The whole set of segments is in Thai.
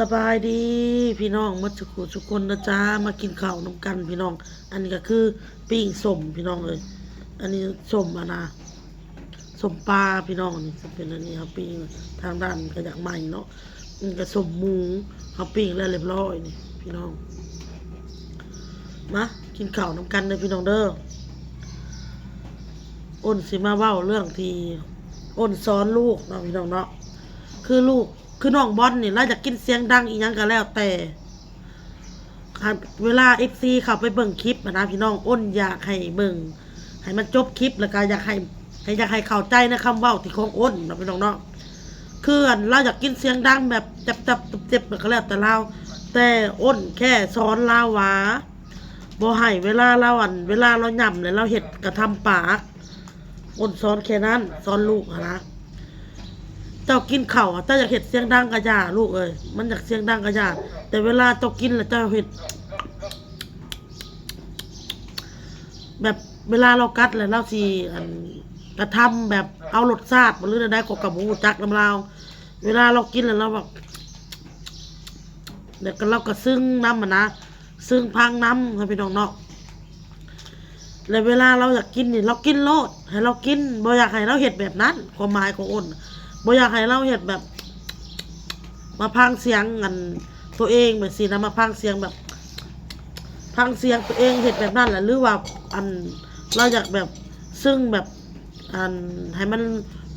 สบายดีพี่น้องมัจจุกคนนะจ๊ะมากินข้าวน้ำกันพี่น้องอันนี้ก็คือปิ้งส้มพี่น้องเลยอันนี้ส้มนะส้มปลาพี่น้องนี่จะเป็นอันนี้ครับปิ้งทางด้านก็อยากใหม่เนาะนี่ก็ส้มหมูเขาปิ้งแล้วเรียบร้อยนี่พี่น้องมากินข้าวน้ำกันเลยพี่น้องเด้ออ้นสิมาเว้าเรื่องที่อ้นสอนลูกเนาะพี่น้องเนาะคือลูกคือน้องบอลนี่เราจะกินเสียงดังอีหยังก็แล้วแต่เวลา FC เข้าไปเบิ่งคลิปนะพี่น้องอ้นอยากให้เบิ่งให้มันจบคลิปแล้วก็อยากให้เข้าใจในคำเว้าที่ของอ้นนะพี่น้องเนาะคือเราอยากกินเสียงดังแบบจับเจ็บก็แล้วแต่เราแต่อ้นแค่สอนเราว่าบ่ให้เวลาเราย่ำเลยเราเฮ็ดกระทำปากอ้นสอนแค่นั้นสอนลูกนะเจ้ากินข้าวเจ้าอยากเห็ดเสียงดังกะยาลูกเอ้ยมันอยากเสียงดังกะยาแต่เวลาเจ้ากินแล้วเจ้าเห็ดแบบเวลาเรากัดแล้วเราสิกระทำแบบเอารสชาติหรือได้กกับหมูจักน้ำลาวเวลาเรากินแล้วเราแบบเดี๋ยวเราก็ซึ้งน้ำนะซึ้งพังน้ำครับพี่น้องเนาะแล้วเวลาเราอยากกินนี่เรากินโลดให้เรากินบ่อยากให้เราเห็ดแบบนั้นความหมายของอ้นบ่อยากให้เราเห็ดแบบมาพังเสียงตัวเองแบบสินะมาพังเสียงแบบพังเสียงตัวเองเห็ดแบบนั้นแหละหรือว่าเราอยากแบบซึ่งแบบให้มัน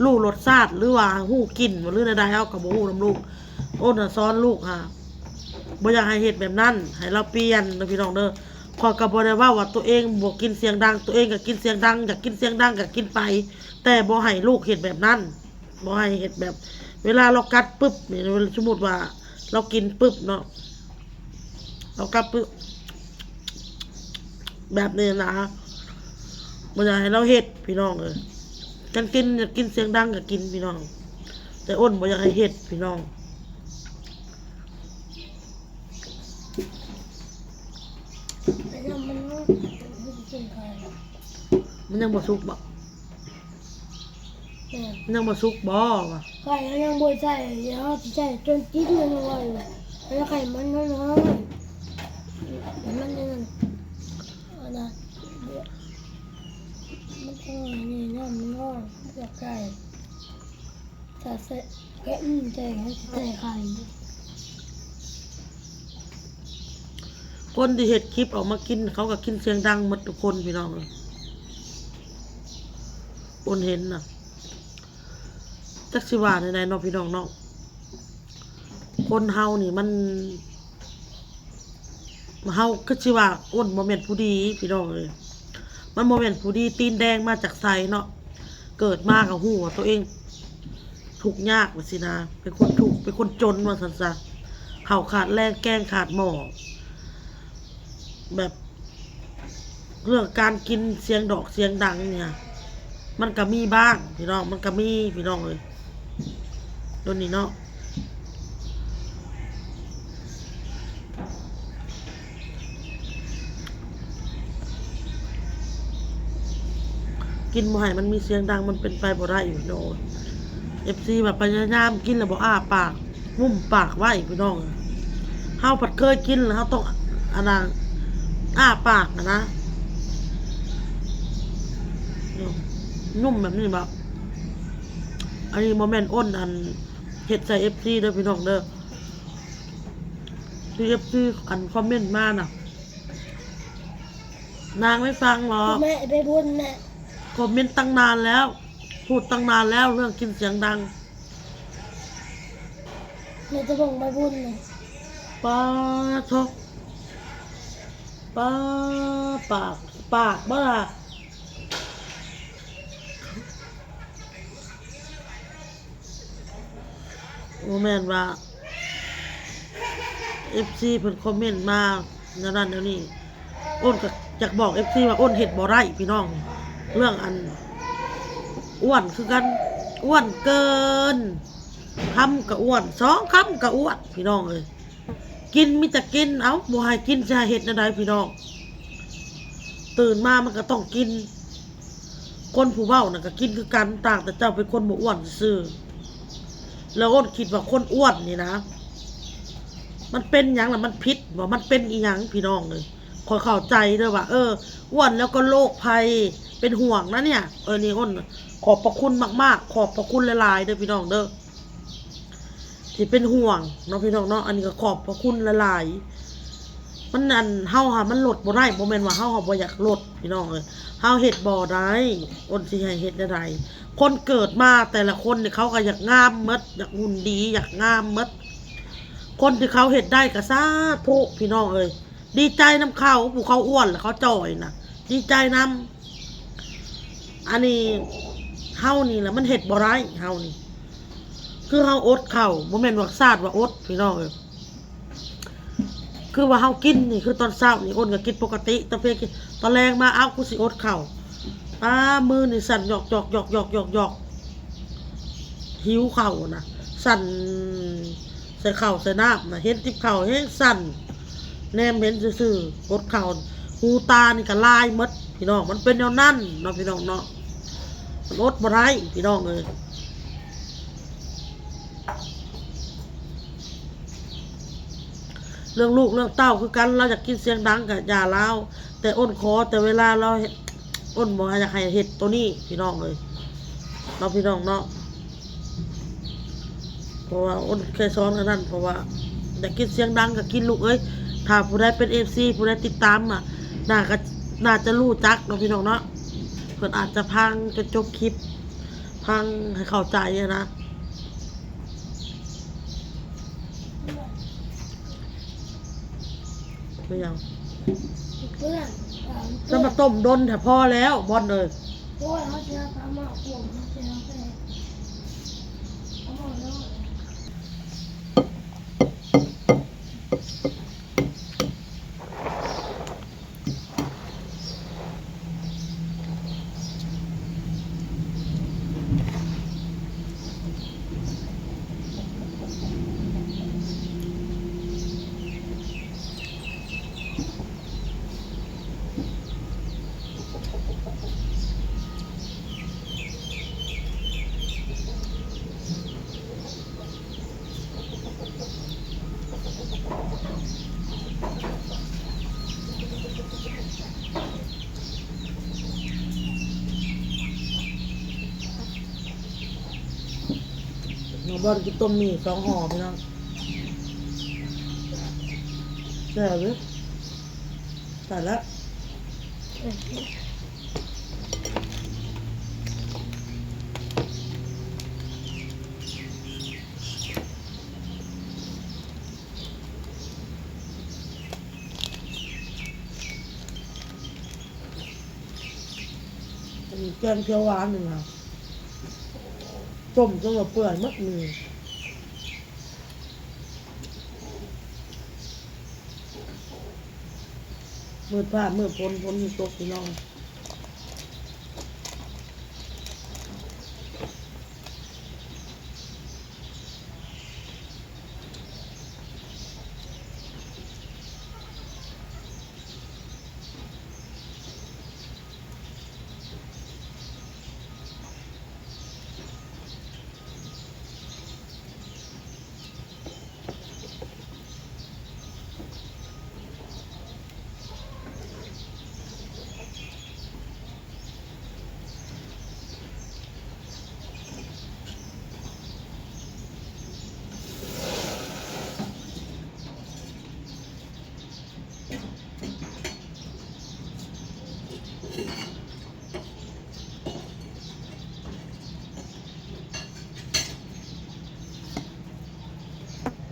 รู้รสชาติหรือว่าหู้กลิ่นหรือใดๆเอากับหู้น้ำลูกอ้นสอนลูกค่ะบ่อยากให้เห็ดแบบนั้นให้เราเปลี่ยนนะพี่น้องเด้อพอกับบ่ได้ว่าตัวเองบ่กินเสียงดังตัวเองก็กินเสียงดังอยากกินเสียงดังก็กินไปแต่บ่ให้ลูกเห็ดแบบนั้นบ่ให้เห็ดแบบเวลาเรากัดปึ๊บนี่สมมติว่าเรากินปึ๊บเนาะเรากัดปึ๊บแบบนี้นะบ่อยากให้เราเห็ดพี่น้องกันกินอยากกินเสียงดังก็กินพี่น้องแต่อ้นบ่อยากให้เห็ดพี่น้องมันยังบ่สุกบ่มันยังบ่สุกบ่วะไข่ยังบ่ใส่แล้วใส่จนจิ้มมันเลยแล้วไข่มันน้อยๆมันนั่นนะมันก็นี่น้ำมันก็อยากไก่ถ้าใส่แกะใส่ไข่คนที่เห็ดคลิปออกมากินเขาก็กินเสียงดังหมดทุกคนพี่น้องเลยคนเห็นน่ะจักสิว่าในๆเนาะพี่น้องเนาะคนเฮานี่มันเฮาคือสิว่าอ้นบ่แม่นผู้ดีพี่น้องเลยมันบ่แม่นผู้ดีตีนแดงมาจากไสเนาะเกิดมาก็ฮู้ว่าตัวเองทุกข์ยากว่าสินะเป็นคนทุกข์เป็นคนจนว่าซั่นซะข้าวขาดแรงแกงขาดหม้อแบบเรื่องการกินเสียงดอกเสียงดังเนี่ยมันก็มีบ้างพี่น้องมันก็มีพี่น้องเลยโดนนี่เนาะกินบ่ให้มันมีเสียงดังมันเป็นไปบ่ได้อยู่พี่น้องFCแบบพยายามกินแล้วบ่อ้าปากงุ้มปากไว้พี่น้องเฮาผัดเคยกินแล้วเฮาต้องอ้าปากนะนุ่มแบบนี้แบบอันนี้โมเมนต์อ้นเห็ดใส่FCเด้อพี่น้องเด้อที่FCคอมเมนต์มาน่ะนางไม่ฟังหรอกแม่ไปบุญแม่คอมเมนต์ตั้งนานแล้วพูดตั้งนานแล้วเรื่องกินเสียงดังแม่จะบอกไปบุญเลยป้าทกป้าปากบ้าโมเมนต์ว่าFC เพิ่นคอมเมนต์มาอย่างนั้นเดี๋ยวนี้อ้นก็อยากบอก FC ว่าอ้นเฮ็ดบ่ได้พี่น้องเรื่องอ้วนคือกันอ้วนเกินคำก็อ้วน2คำก็อ้วนพี่น้องเอ้ยกินมีแต่กินเอาบ่ให้กินจะเฮ็ดแนวใดพี่น้องตื่นมามันก็ต้องกินคนผู้เว้าน่ะก็กินคือกันต่างแต่เจ้าเป็นคนบ่อ้วนซื่อแล้วอ้นคิดว่าคนอ้วนนี่นะ มันเป็นหยังล่ะมันพิษบ่มันเป็นอีหยังพี่น้องเลยขอยเข้าใจเด้อว่าอ้วนแล้วก็โรคภัยเป็นห่วงนะเนี่ยนี่อ้นขอบพระคุณมากๆขอบพระคุณหลายๆเด้อพี่น้องเด้อที่เป็นห่วงเนาะพี่น้องเนาะอันนี้ก็ขอบพระคุณหลายๆมันอันเฮาหามันลดบ่ได้บ่แม่นว่าเฮาบ่อยากลดพี่น้องเอ้ยเฮาเฮ็ดบ่ได้อ้นสิให้เฮ็ดได้คนเกิดมาแต่ละคนนี่เขาก็อยากงามหมดอยากหุ่นดีอยากงามหมดคนที่เขาเฮ็ดได้ก็สาธุพี่น้องเอ้ยดีใจน้ำเขาผู้เขาอ้วนแล้วเขาจ่อยน่ะดีใจนำอันนี้เฮานี่แหละมันเฮ็ดบ่ได้เฮานี่คือเฮาอดข้าวบ่แม่นว่าซาดว่าอดพี่น้องเอ้ยคือว่าเฮากินนี่คือตอนเช้านี่อ้นก็กินปกติตอนเพลกินตอนแรงมากูสิอดข้าวมือนี่สั่นหยอกหิวข้าวนะสั่นใส่ข้าวใส่น้ำนะเห็นติบข้าวเฮ้สั่นแนมเห็นซื่อๆอดข้าวหูตานี่ก็ลายหมดพี่น้องมันเป็นแนวนั่นเนาะพี่น้องเนาะมันอดบ่ได้พี่น้องเอ้ยเรื่องลูกเรื่องเต้าคือกันเราอยากกินเสียงดังกับอย่าเล่าแต่อ้นขอแต่เวลาเราอ้นบอกอยากให้เห็ดตัวนี้พี่น้องเลยเราพี่น้องเนาะเพราะว่าอ้นเคยสอนกันนั่นเพราะว่าอยากกินเสียงดังกับกินลูกเอ้ยถ้าผู้ใดเป็นFCผู้ใดติดตามน่าจะรู้จักเราพี่น้องเนาะเพิ่นอาจจะพังจนจบคลิปพังให้เข้าใจนะไม่ยัง เพื่อน จะมาต้มดนแต่พอแล้วบอลเลย โอ้ยเขาจะทำมาห่วงเขาจะไปเอาแล้วน้องบอลกินต้มหมี่2 ห่อพี่น้องใช่หรือใส่แล้วมีแกงเขียวหวานหนึ่งค่ะต้มจนเปื่อยมัดมือมือผ้ามือพ้นที่ตกพี่น้อง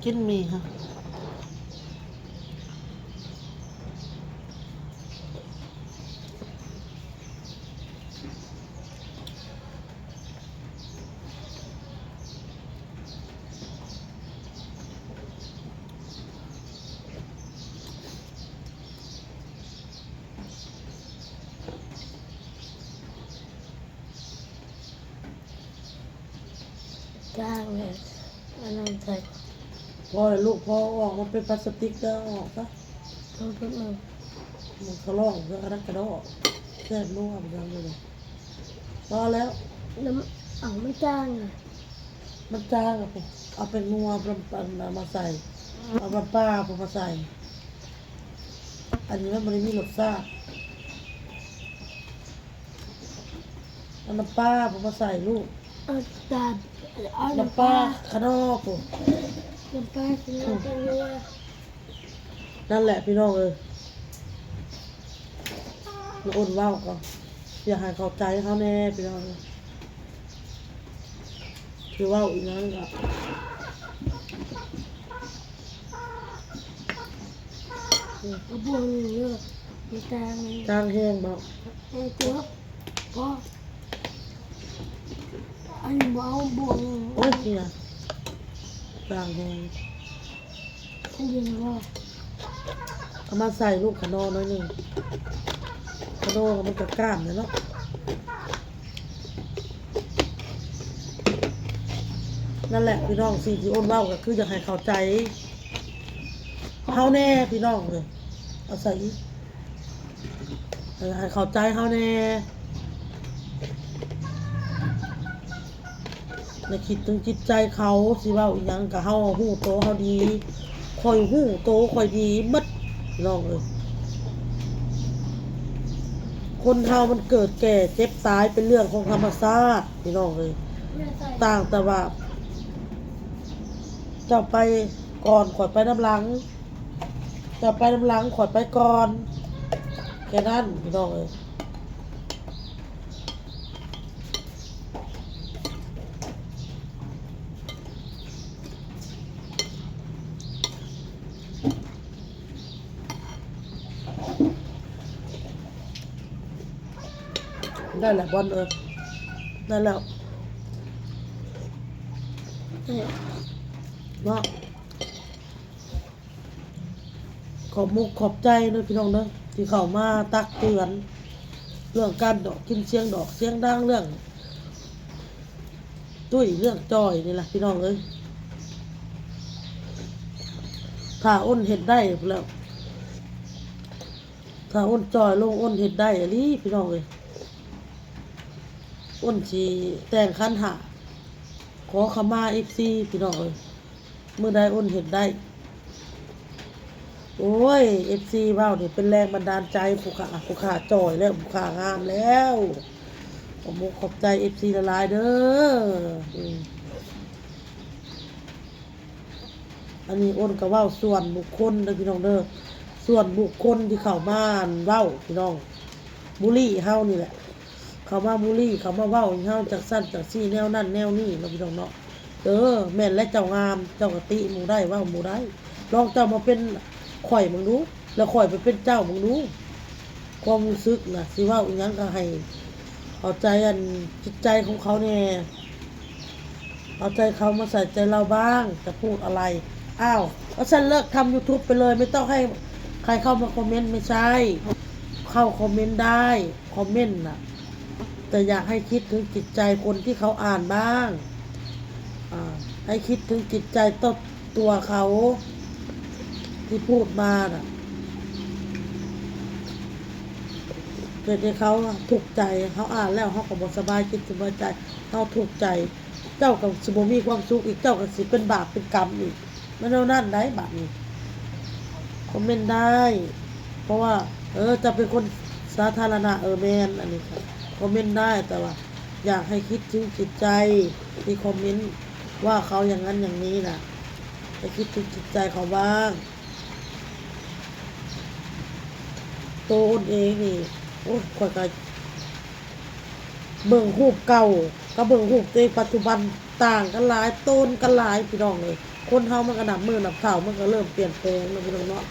กินหมีค่ะจ้างเลยอันนั้นใส่ พอเลยลูกพอออกมาเป็นพลาสติกแล้วออกซะ ต้องทุกมือ มันทะล่องเพื่อกระดักกระดอกแซ่บนัวไปยังเลยพอแล้ว แล้วเอาไม่จ้างอ่ะ มันจ้างอะผมเอาเป็นนัวปันมาใส่ เอาน้ำปลาผมมาใส่ อันนี้มันไม่ได้มีรสชาติเอาน้ำปลาผมมาใส่ลูก เอาตาดเอา น้ำ น้ำ ป ป ลา ลา ขนอกผม น้ำปลาสิน้ำปลาเยอะ นั่นแหละพี่น้องเราอ้นเว้าก่อนอย่าให้เข้าใจเขาแน่พี่น้องคือเว้าอีกนั้นก็ กระบวงเยอะมีตาง จางแห้งบอก ไอ้ตัวก็อันนี้บ่เอาบวง โอ้ยเนี่ยจางแห้ง อันนี้ว่า เอามาใส่ลูกขนอน้อยหนึ่งขนอมันกับกล้ามเนี่ยเนาะนั่นแหละพี่น้องสิ่งที่อ้นเว้าก็คืออยากให้เข้าใจเฮาแน่พี่น้องเลยเอาใส่อีกให้เข้าใจเฮาแน่ในคิดถึงจิตใจเขาสิเว้าอีหยังก็เฮาฮู้โตเฮาดีค่อยฮู้โตค่อยดีหมดพี่น้องเอ้ยคนเฮามันเกิดแก่เจ็บตายเป็นเรื่องของธรรมชาติพี่น้องเอ้ย แม่ใส่ ต่างแต่ว่าเจ้าไปก่อนข่อยไปน้ำหลังเจ้าไปน้ำหลังข่อยไปก่อนแค่นั้นพี่น้องเอ้ยได้แหละบอลเอ้ยได้แล้วเนาะขอบมุกขอบใจเนอะพี่น้องเนอะที่เข้ามาตักเตือน เรื่องการดอกกินเสียงดอกเสียงดังเรื่องตุ้ยเรื่องจอยนี่แหละพี่น้องเอ้ยถ้าอ้นเห็นได้แล้วถ้าอ้นจอยลงอ้นเห็นได้อะลีพี่น้องเอ้ยอ้นสิแต่งคันหาขอขมาFCพี่น้องเอ้ยเมื่อใดอ้นเห็นได้โอ้ย FC เว้านี่เป็นแรงบันดาลใจผู้ขาจอยแล้วผู้ขางามแล้วขอบคุณขอบใจ FC ละลายเด้ออันนี้อ้นก็เว้าส่วนบุคคลเด้อพี่น้องเด้อส่วนบุคคลที่เข้ามาเว้าพี่น้องบุลี่เฮานี่แหละเขามาบุลี่เขามาเว้าเฮาจากสั้นจากซี่แนวนั่นแนวนี้เนาะพี่น้องเนาะแม่นและเจ้างามเจ้ากติหมู่ได้เว้าหมู่ได้ลองเจ้ามาเป็นข่อยมึงดูแล้วข่อยไปเป็นเจ้ามึงดูความรู้สึกน่ะสิเว้าอีหยังก็ให้เอาใจอันจิตใจของเขาแน่เอาใจเขามาใส่ใจเราบ้างจะพูดอะไรอ้าวแล้วฉันเลิกทำ YouTube ไปเลยไม่ต้องให้ใครเข้ามาคอมเมนต์ไม่ใช่เข้าคอมเมนต์ได้คอมเมนต์น่ะแต่อยากให้คิดถึงจิตใจคนที่เขาอ่านบ้างให้คิดถึงจิตใจตัวเขาที่พูดมาน่ะเกิดให้เขาถูกใจเขาอ่านแล้วเขาก็บ่สบายจิตสบายใจเขาถูกใจเจ้ากับสิบ่มีความสุขอีกเจ้ากับสิเป็นบาปเป็นกรรมอีกมันเอานั่นได้บาปนี้คอมเมนต์ได้ เพราะว่าจะเป็นคนสาธารณะแมนอันนี้ครับคอมเมนต์ได้แต่ว่าอยากให้คิดถึงจิตใจที่คอมเมนต์ว่าเขาอย่างนั้นอย่างนี้น่ะให้คิดถึงจิตใจเขาบ้างตัวอ้นเองนี่โอ้ยข่อยก็เบิ่งรูปเก่ากับเบิ่งรูปตัวเองปัจจุบันต่างกันหลายต้นกันหลายพี่น้องเลยคนเฮามันก็นับมือนับเท้ามันก็เริ่มเปลี่ยนแปลงแล้วพี่น้องเนาะ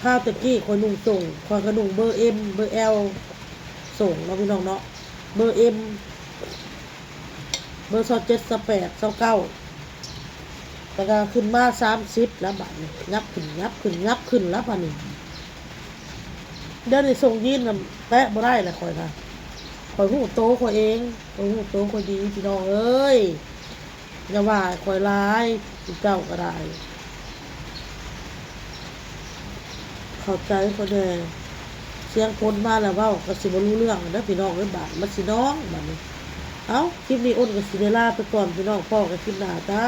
ข้าวตะกี้ข่อยนุ่งส่งข่อยก็นุ่งเบอร์ M เบอร์ L ส่งเนาะพี่น้องเนาะเบอร์ M เบอร์27 28 29แล้วก็ขึ้นมา30แล้วบัดนี้ยับขึ้นแล้วบัดนี้เดี๋ยวนี้ส่งยีนน่ะแปะบ่ได้แหละข่อยค่ะข่อยฮู้โตข่อยเองข่อยฮู้โตข่อยดีพี่น้องเอ้ยอย่าว่าข่อยร้ายเจ้าก็ได้เข้าใจข่อยแน่เสียงคนมาแล้วเว้าก็สิบ่รู้เรื่องเด้อพี่น้องเอ้ยบาดมันสิน้องบัดนี้เอ้าคลิปนี้อ้นก็สิได้ลาไปก่อนพี่น้องพ่อก็คลิปหน้าจ้า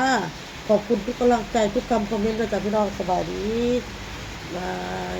ข ขอบคุณทุกกำลังใจทุกคำคอมเมนต์ด้วยจ้ะพี่น้องสบายดีบาย